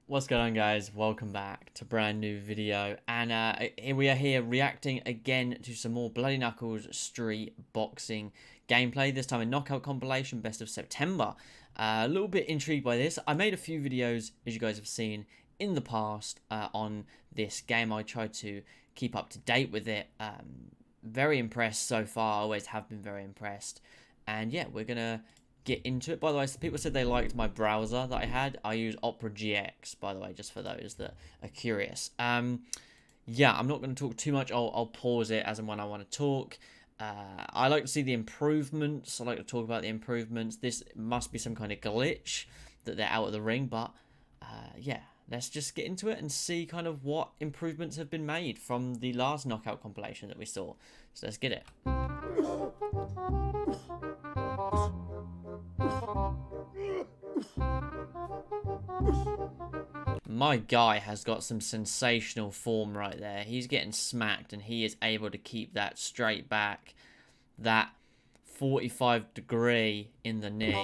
What's going on, guys? Welcome back to a brand new video, and here we are here reacting again to some more Bloody Knuckles Street Boxing gameplay, this time a knockout compilation best of September. A little bit intrigued by this. I made a few videos, as you guys have seen in the past, on this game. I tried to keep up to date with it. Very impressed so far. I always have been very impressed, and yeah, we're gonna get into it. By the way, some people said they liked my browser that I had. I use Opera GX, by the way, just for those that are curious. Yeah, I'm not going to talk too much. I'll pause it as and when I want to talk. I like to see the improvements. I like to talk about the improvements. This must be some kind of glitch that they're out of the ring, but yeah, let's just get into it and see kind of what improvements have been made from the last knockout compilation that we saw. So let's get it. My guy has got some sensational form right there. He's getting smacked and he is able to keep that straight back. That 45 degree in the knee.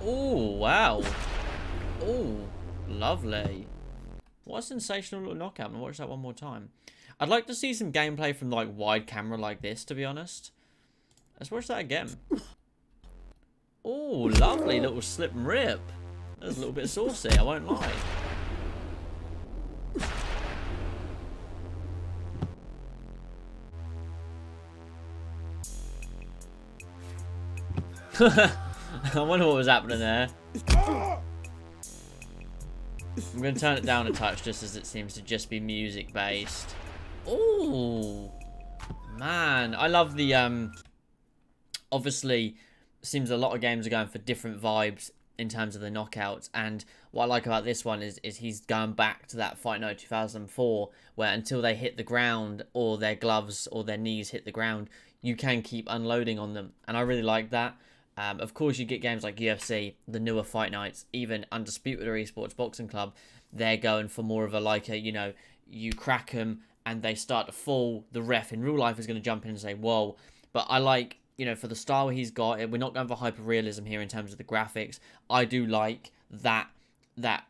Oh, wow. Oh, lovely. What a sensational little knockout. I'm going to watch that one more time. I'd like to see some gameplay from like wide camera like this, to be honest. Let's watch that again. Oh, lovely little slip and rip. That was a little bit saucy, I won't lie. I wonder what was happening there. I'm going to turn it down a touch just as it seems to just be music based. Oh, man. I love the, obviously, seems a lot of games are going for different vibes in terms of the knockouts. And what I like about this one is he's going back to that Fight Night 2004, where until they hit the ground or their gloves or their knees hit the ground, you can keep unloading on them. And I really like that. Of course, you get games like UFC, the newer Fight Nights, even Undisputed or Esports Boxing Club. They're going for more of a, like a, you know, you crack them and they start to fall. The ref in real life is going to jump in and say, whoa. But I like, you know, for the style he's got, we're not going for hyper-realism here in terms of the graphics. I do like that,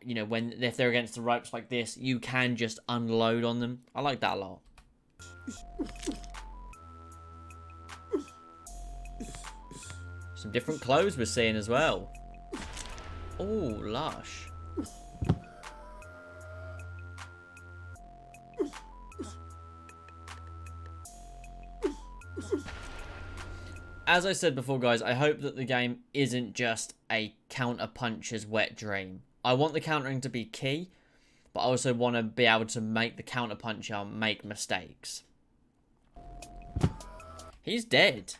you know, if they're against the ropes like this, you can just unload on them. I like that a lot. Some different clothes we're seeing as well. Oh, lush. As I said before, guys, I hope that the game isn't just a counter-puncher's wet dream. I want the countering to be key, but I also want to be able to make the counter-puncher make mistakes. He's dead.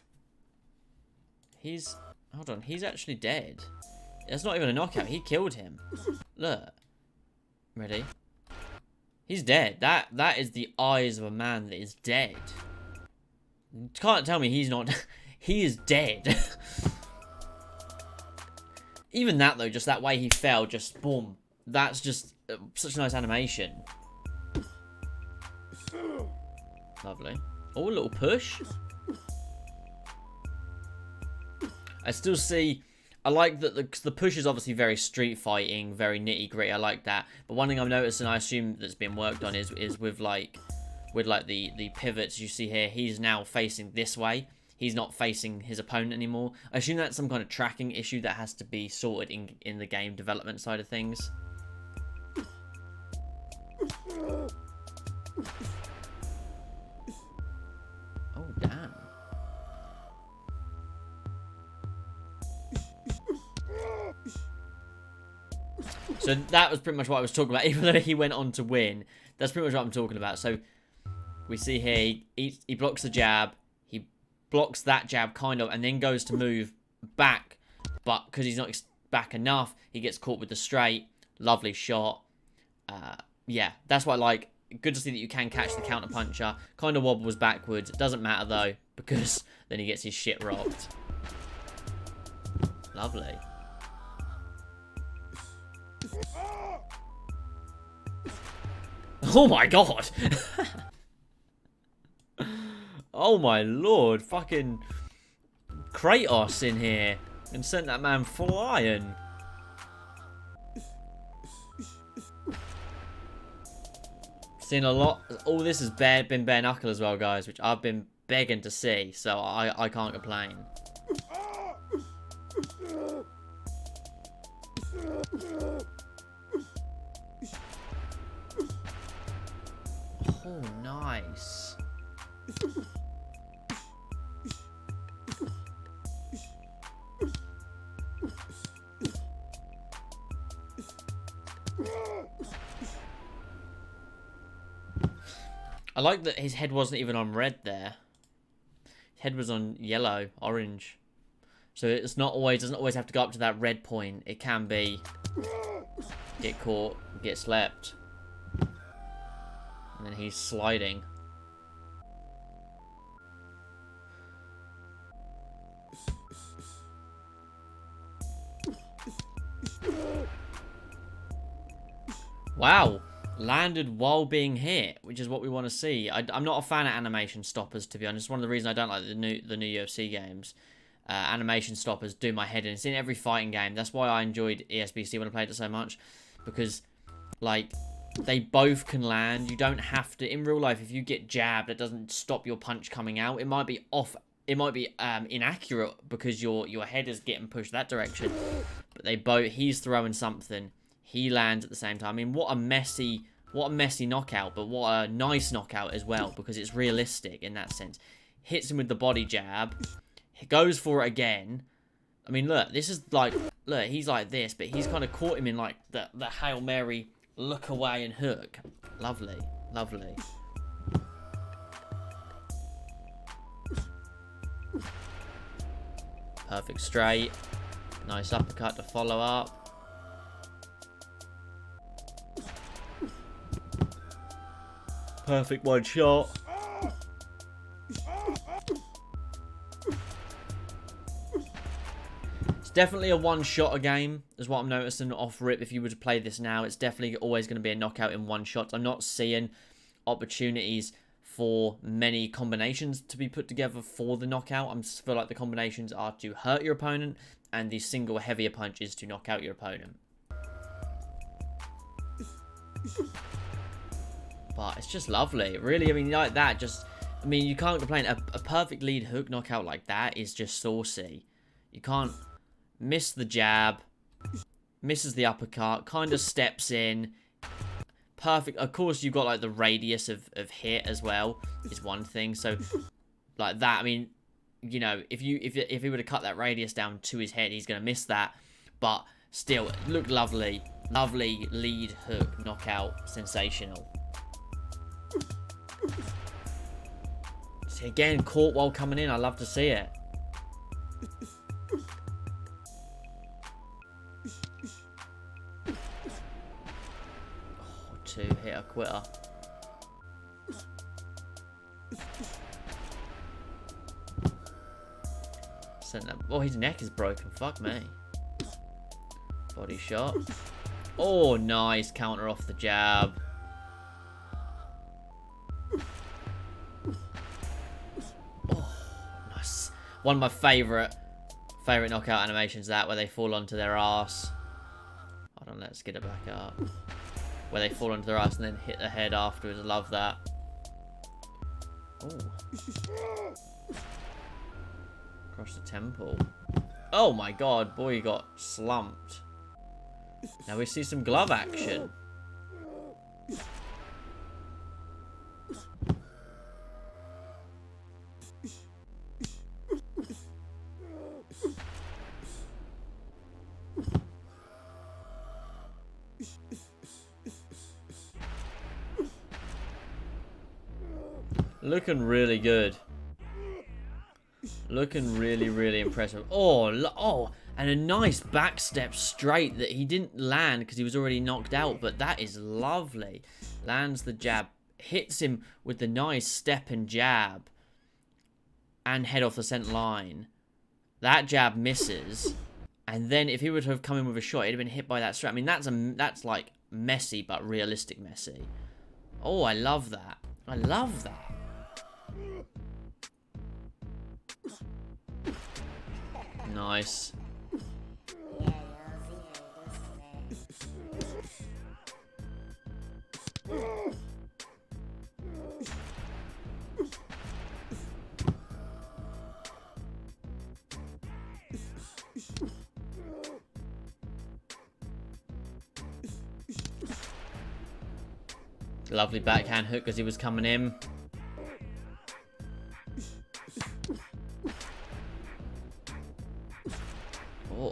Hold on, he's actually dead. It's not even a knockout, he killed him. Look. Ready? He's dead. That is the eyes of a man that is dead. You can't tell me he's not... He is dead. Even that, though, just that way he fell, just boom. That's just such a nice animation. Lovely. Oh, a little push. I still see... I like that the push is obviously very street fighting, very nitty gritty. I like that. But one thing I've noticed, and I assume that's been worked on, is with the pivots you see here. He's now facing this way. He's not facing his opponent anymore. I assume that's some kind of tracking issue that has to be sorted in the game development side of things. Oh, damn. So that was pretty much what I was talking about. Even though he went on to win, that's pretty much what I'm talking about. So we see here, he blocks the jab. Blocks that jab, kind of, and then goes to move back. But because he's not back enough, he gets caught with the straight. Lovely shot. Yeah, that's what I like. Good to see that you can catch the counter puncher. Kind of wobbles backwards. It doesn't matter, though, because then he gets his shit rocked. Lovely. Oh my god! Oh my lord, fucking Kratos in here and sent that man flying. Seen a lot. All this has been bare knuckle as well, guys, which I've been begging to see, so I can't complain. Oh, nice. I like that his head wasn't even on red there. His head was on yellow, orange. So it's not always, doesn't always have to go up to that red point. It can be get caught, get slept. And then he's sliding. Wow. Landed while being hit, which is what we want to see. I'm not a fan of animation stoppers, to be honest. One of the reasons I don't like the new UFC games. Animation stoppers do my head in. It's in every fighting game. That's why I enjoyed ESBC when I played it so much. Because, like, they both can land. You don't have to... In real life, if you get jabbed, it doesn't stop your punch coming out. It might be off... It might be inaccurate because your head is getting pushed that direction. But they both... He's throwing something. He lands at the same time. I mean, what a messy knockout, but what a nice knockout as well, because it's realistic in that sense. Hits him with the body jab. He goes for it again. I mean, look, this is like... Look, he's like this, but he's kind of caught him in, like, the Hail Mary look away and hook. Lovely. Lovely. Perfect straight. Nice uppercut to follow up. Perfect one shot. It's definitely a one-shot game, is what I'm noticing off rip. If you were to play this now, it's definitely always going to be a knockout in one shot. I'm not seeing opportunities for many combinations to be put together for the knockout. I feel like the combinations are to hurt your opponent, and the single heavier punch is to knock out your opponent. But it's just lovely. Really, I mean, like that, just... I mean, you can't complain. A perfect lead hook knockout like that is just saucy. You can't miss the jab. Misses the uppercut. Kind of steps in. Perfect. Of course, you've got, like, the radius of hit as well. Is one thing. So, like that, I mean, you know, if he were to cut that radius down to his head, he's going to miss that. But still, it looked lovely. Lovely lead hook knockout. Sensational. See, again, caught while coming in. I love to see it. Oh, two hitter quitter. Sent that. Oh, his neck is broken. Fuck me. Body shot. Oh, nice counter off the jab. One of my favourite knockout animations, that where they fall onto their ass. Hold on, let's get it back up. Where they fall onto their ass and then hit the head afterwards. I love that. Oh. Across the temple. Oh my god, boy got slumped. Now we see some glove action. Looking really good. Looking really, really impressive. Oh, and a nice back step straight that he didn't land because he was already knocked out, but that is lovely. Lands the jab, hits him with the nice step and jab, and head off the center line. That jab misses, and then if he would have come in with a shot, he'd have been hit by that straight. I mean, that's like messy, but realistic messy. Oh, I love that. I love that. Nice. Lovely backhand hook as he was coming in.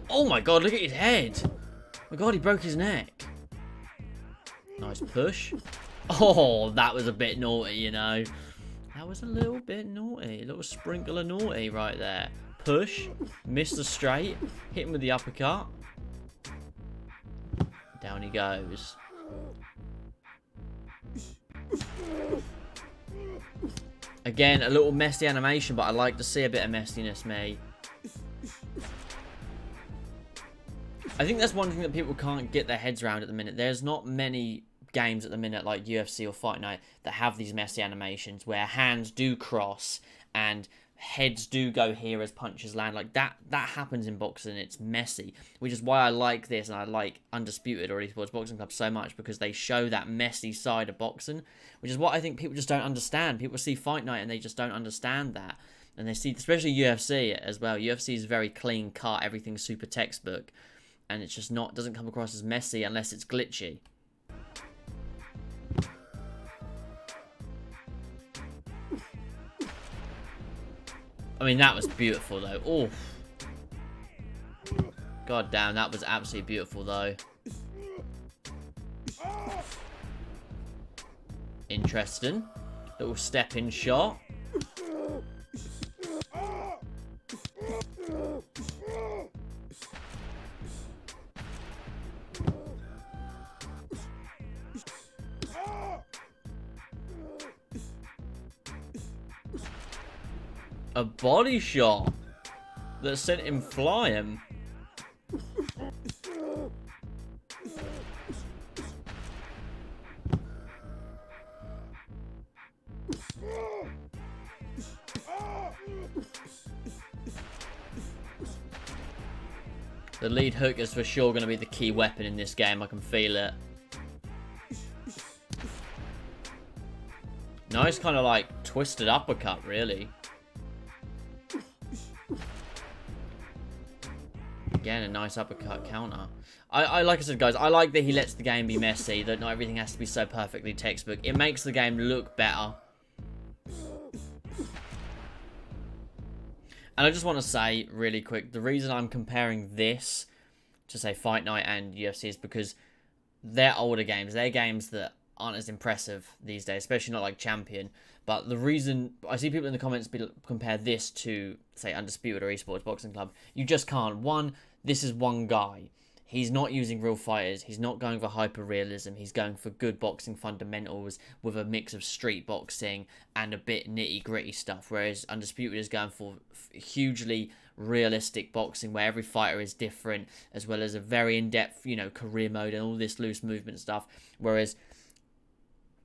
Oh my god, look at his head. Oh my god, he broke his neck. Nice push. Oh, that was a bit naughty, you know. That was a little bit naughty. A little sprinkle of naughty right there. Push. Missed the straight. Hit him with the uppercut. Down he goes. Again, a little messy animation, but I like to see a bit of messiness, mate. I think that's one thing that people can't get their heads around at the minute. There's not many games at the minute like UFC or Fight Night that have these messy animations where hands do cross and heads do go here as punches land. Like that happens in boxing. It's messy, which is why I like this and I like Undisputed or Esports Boxing Club so much, because they show that messy side of boxing, which is what I think people just don't understand. People see Fight Night and they just don't understand that. And they see, especially UFC as well. UFC is very clean cut. Everything's super textbook. And it's just doesn't come across as messy unless it's glitchy. I mean, that was beautiful, though. Oh, god damn, that was absolutely beautiful, though. Interesting. Little step-in shot. A body shot that sent him flying. The lead hook is for sure going to be the key weapon in this game. I can feel it. Nice kind of like twisted uppercut, really. Again, a nice uppercut counter. I like I said, guys, I like that he lets the game be messy, that not everything has to be so perfectly textbook. It makes the game look better. And I just want to say, really quick, the reason I'm comparing this to, say, Fight Night and UFC is because they're older games. They're games that aren't as impressive these days, especially not like Champion. But the reason I see people in the comments compare this to, say, Undisputed or Esports Boxing Club, you just can't. One, this is one guy. He's not using real fighters. He's not going for hyper-realism. He's going for good boxing fundamentals with a mix of street boxing and a bit nitty-gritty stuff. Whereas Undisputed is going for hugely realistic boxing where every fighter is different, as well as a very in-depth, you know, career mode and all this loose movement stuff. Whereas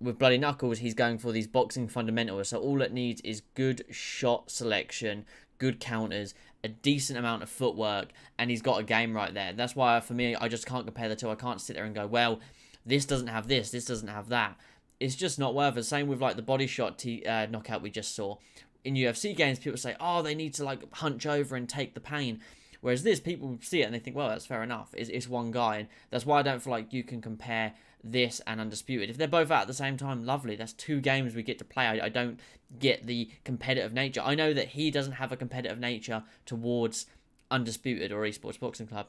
with Bloody Knuckles, he's going for these boxing fundamentals. So all it needs is good shot selection, good counters, a decent amount of footwork, and he's got a game right there. That's why, for me, I just can't compare the two. I can't sit there and go, well, this doesn't have this doesn't have that. It's just not worth it. Same with, like, the body shot knockout we just saw. In UFC games, people say, oh, they need to, like, hunch over and take the pain. Whereas this, people see it and they think, well, that's fair enough. It's one guy. And that's why I don't feel like you can compare this and Undisputed. If they're both out at the same time, lovely. That's two games we get to play. I don't get the competitive nature. I know that he doesn't have a competitive nature towards Undisputed or Esports Boxing Club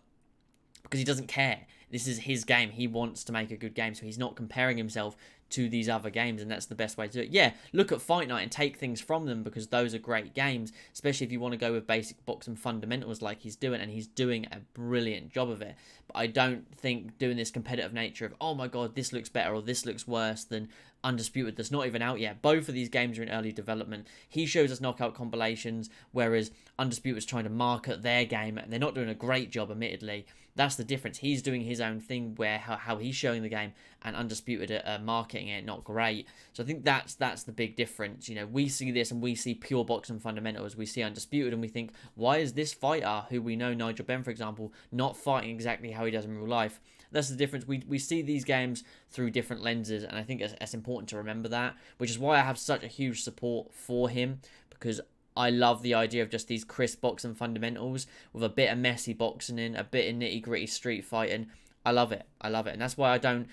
because he doesn't care. This is his game. He wants to make a good game, so he's not comparing himself to these other games, and that's the best way to do it. Yeah, look at Fight Night and take things from them because those are great games, especially if you want to go with basic boxing fundamentals like he's doing, and he's doing a brilliant job of it. But I don't think doing this competitive nature of, oh my god, this looks better or this looks worse than Undisputed that's not even out yet. Both of these games are in early development. He shows us knockout compilations, whereas Undisputed is trying to market their game, and they're not doing a great job, admittedly. That's the difference. He's doing his own thing, where how he's showing the game, and Undisputed are marketing it not great. So I think that's the big difference. You know, we see this and we see pure boxing fundamentals. We see Undisputed and we think, why is this fighter, who we know, Nigel Benn, for example, not fighting exactly how he does in real life? That's the difference. We see these games through different lenses, and I think it's important to remember that, which is why I have such a huge support for him, because I love the idea of just these crisp boxing fundamentals with a bit of messy boxing in, a bit of nitty-gritty street fighting. I love it. I love it. And that's why I don't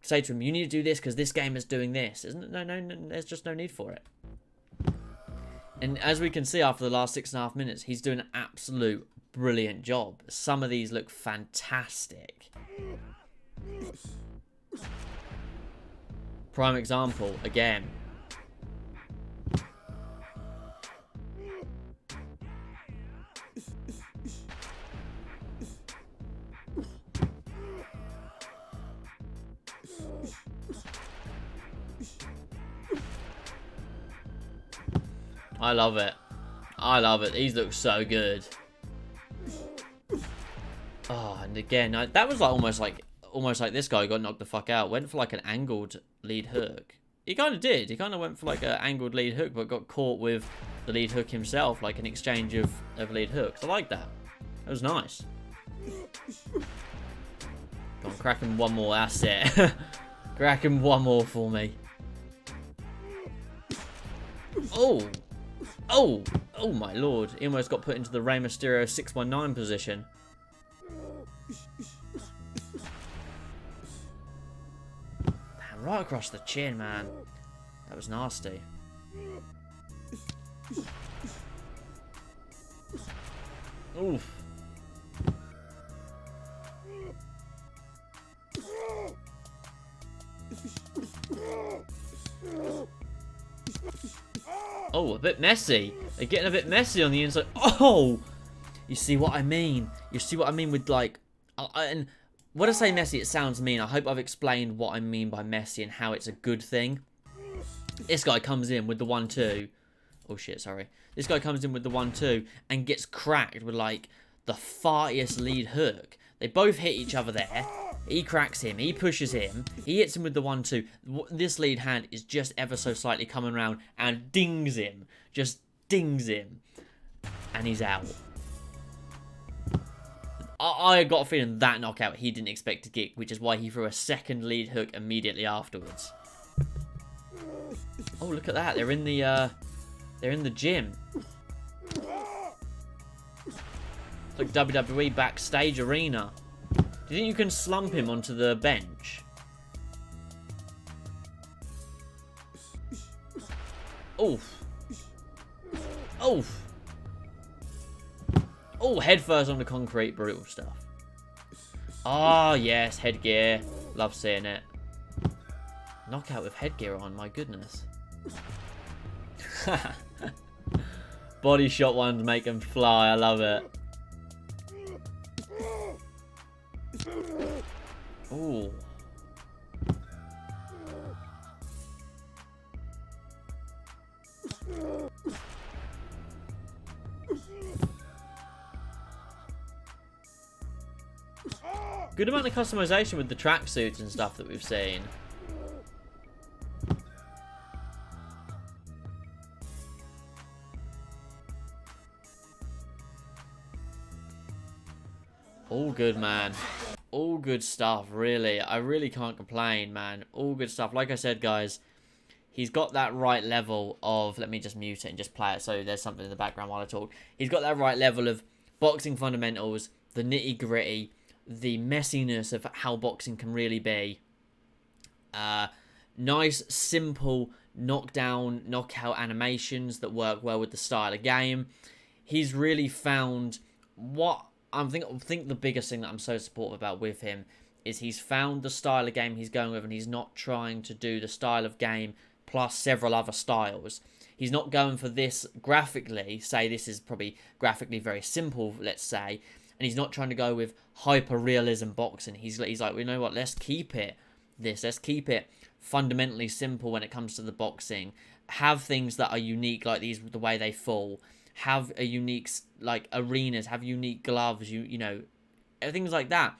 say to him, you need to do this because this game is doing this. No, there's just no need for it. And as we can see after the last 6.5 minutes, he's doing an absolute brilliant job. Some of these look fantastic. Prime example, again. I love it. I love it. These look so good. Oh, and again, that was like almost like this guy got knocked the fuck out. Went for like an angled lead hook. He kind of did. He kind of went for like an angled lead hook, but got caught with the lead hook himself, like an exchange of lead hooks. I like that. That was nice. Go on, crack him one more. That's it. Crack him one more for me. Oh. Oh. Oh my lord. He almost got put into the Rey Mysterio 619 position. Damn, right across the chin, man. That was nasty. Oof. Oh, a bit messy. They're getting a bit messy on the inside. Oh! You see what I mean? You see what I mean with, like... and when I say messy, it sounds mean. I hope I've explained what I mean by messy and how it's a good thing. This guy comes in with the 1-2. Oh, shit, sorry. This guy comes in with the 1-2 and gets cracked with, like, the fartiest lead hook. They both hit each other there. He cracks him. He pushes him. He hits him with the 1-2. This lead hand is just ever so slightly coming around and dings him. Just dings him. And he's out. I got a feeling that knockout he didn't expect to get, which is why he threw a second lead hook immediately afterwards. Oh, look at that. They're in the gym. It's like WWE backstage arena. Do you think you can slump him onto the bench? Oof. Oof. Oh, head first on the concrete. Brutal stuff. Ah, yes. Headgear. Love seeing it. Knockout with headgear on. My goodness. Body shot ones make them fly. I love it. Ooh. Good amount of customization with the tracksuits and stuff that we've seen. All good, man. All good stuff, really. I really can't complain, man. All good stuff. Like I said, guys, he's got that right level of... Let me just mute it and just play it so there's something in the background while I talk. He's got that right level of boxing fundamentals, the nitty-gritty, the messiness of how boxing can really be. Nice, simple knockdown, knockout animations that work well with the style of game. He's really found what... I think the biggest thing that I'm so supportive about with him is he's found the style of game he's going with, and he's not trying to do the style of game plus several other styles. He's not going for this graphically, say this is probably graphically very simple, let's say, and he's not trying to go with hyper-realism boxing. He's like, you know what, let's keep it this. Let's keep it fundamentally simple when it comes to the boxing. Have things that are unique, like these, the way they fall. Have a unique, like, arenas. Have unique gloves. You know, things like that.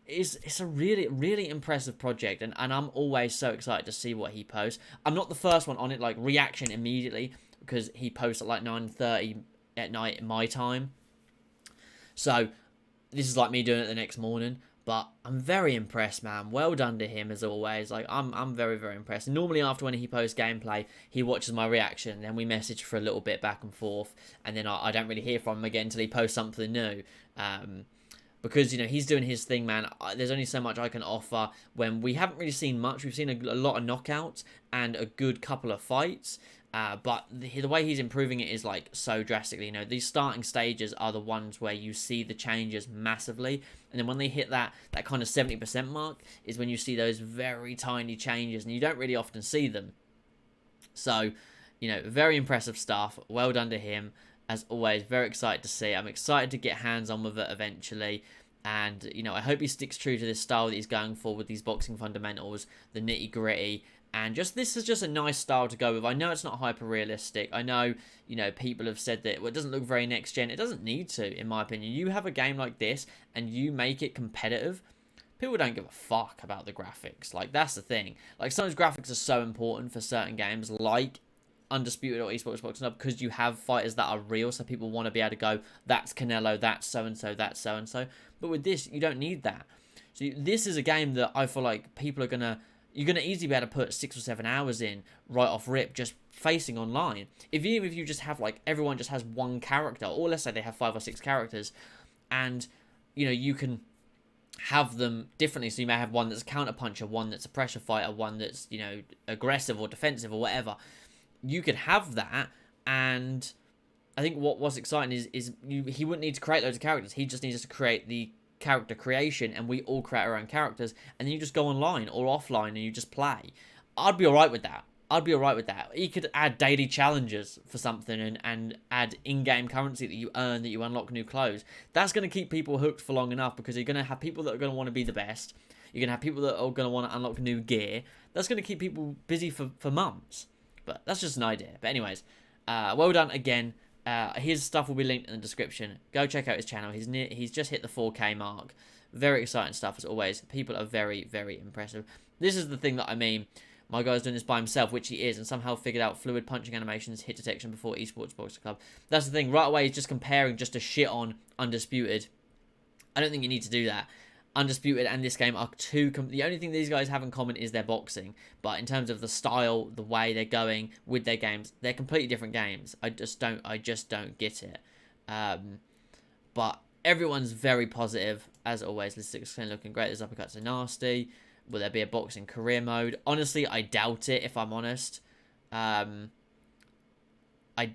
It's a really impressive project, and I'm always so excited to see what he posts. I'm not the first one on it, like, reaction immediately, because he posts at like 9:30 at night my time. So this is like me doing it the next morning. But I'm very impressed, man. Well done to him, as always. Like, I'm very, very impressed. And normally after when he posts gameplay, he watches my reaction. Then we message for a little bit back and forth. And then I don't really hear from him again until he posts something new. Because, you know, he's doing his thing, man. There's only so much I can offer when we haven't really seen much. We've seen a lot of knockouts and a good couple of fights. But the way he's improving it is, like, so drastically. You know, these starting stages are the ones where you see the changes massively. And then when they hit that kind of 70% mark is when you see those very tiny changes. And you don't really often see them. So, you know, very impressive stuff. Well done to him. As always, very excited to see. I'm excited to get hands-on with it eventually. And, you know, I hope he sticks true to this style that he's going for with these boxing fundamentals, the nitty-gritty. And this is just a nice style to go with. I know it's not hyper-realistic. I know, you know, people have said that, well, it doesn't look very next-gen. It doesn't need to, in my opinion. You have a game like this, and you make it competitive, people don't give a fuck about the graphics. Like, that's the thing. Like, sometimes graphics are so important for certain games, like Undisputed or Esports Boxing Hub, because you have fighters that are real, so people want to be able to go, that's Canelo, that's so-and-so, that's so-and-so. But with this, you don't need that. So this is a game that I feel like people are going to... You're going to easily be able to put 6 or 7 hours in right off rip just facing online. Even if you just have, like, everyone just has one character, or let's say they have 5 or 6 characters, and, you know, you can have them differently. So you may have one that's a counter-puncher, one that's a pressure fighter, one that's, you know, aggressive or defensive or whatever. You could have that, and I think what's exciting is he wouldn't need to create loads of characters. He just needs to create the character creation, and we all create our own characters, and then you just go online or offline and you just play. I'd be alright with that. He could add daily challenges for something and add in-game currency that you earn, that you unlock new clothes. That's going to keep people hooked for long enough, because you're going to have people that are going to want to be the best. You're going to have people that are going to want to unlock new gear. That's going to keep people busy for months. But that's just an idea. But anyways, well done again. His stuff will be linked in the description. Go check out his channel. He's just hit the 4K mark. Very exciting stuff as always. People are very, very impressive. This is the thing that I mean. My guy's doing this by himself, which he is, and somehow figured out fluid punching animations, hit detection before Esports Boxing Club. That's the thing. Right away, he's just comparing just to shit on Undisputed. I don't think you need to do that. Undisputed and this game are the only thing these guys have in common is their boxing, but in terms of the style, the way they're going with their games, they're completely different games. I just don't get it. But everyone's very positive as always. Listics looking great. These uppercuts are nasty. Will there be a boxing career mode? Honestly, I doubt it, if I'm honest. I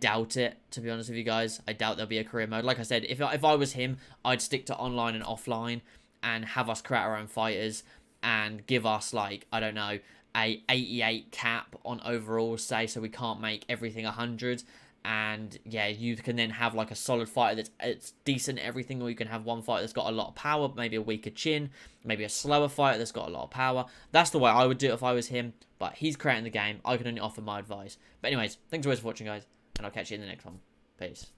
doubt it, to be honest with you guys. I doubt there'll be a career mode. Like I said, if I was him, I'd stick to online and offline, and have us create our own fighters, and give us, like, I don't know, a 88 cap on overall, say, so we can't make everything 100. And yeah, you can then have like a solid fighter that's it's decent at everything, or you can have one fighter that's got a lot of power, maybe a weaker chin, maybe a slower fighter that's got a lot of power. That's the way I would do it if I was him, but he's creating the game. I can only offer my advice. But anyways, thanks always for watching, guys, and I'll catch you in the next one. Peace.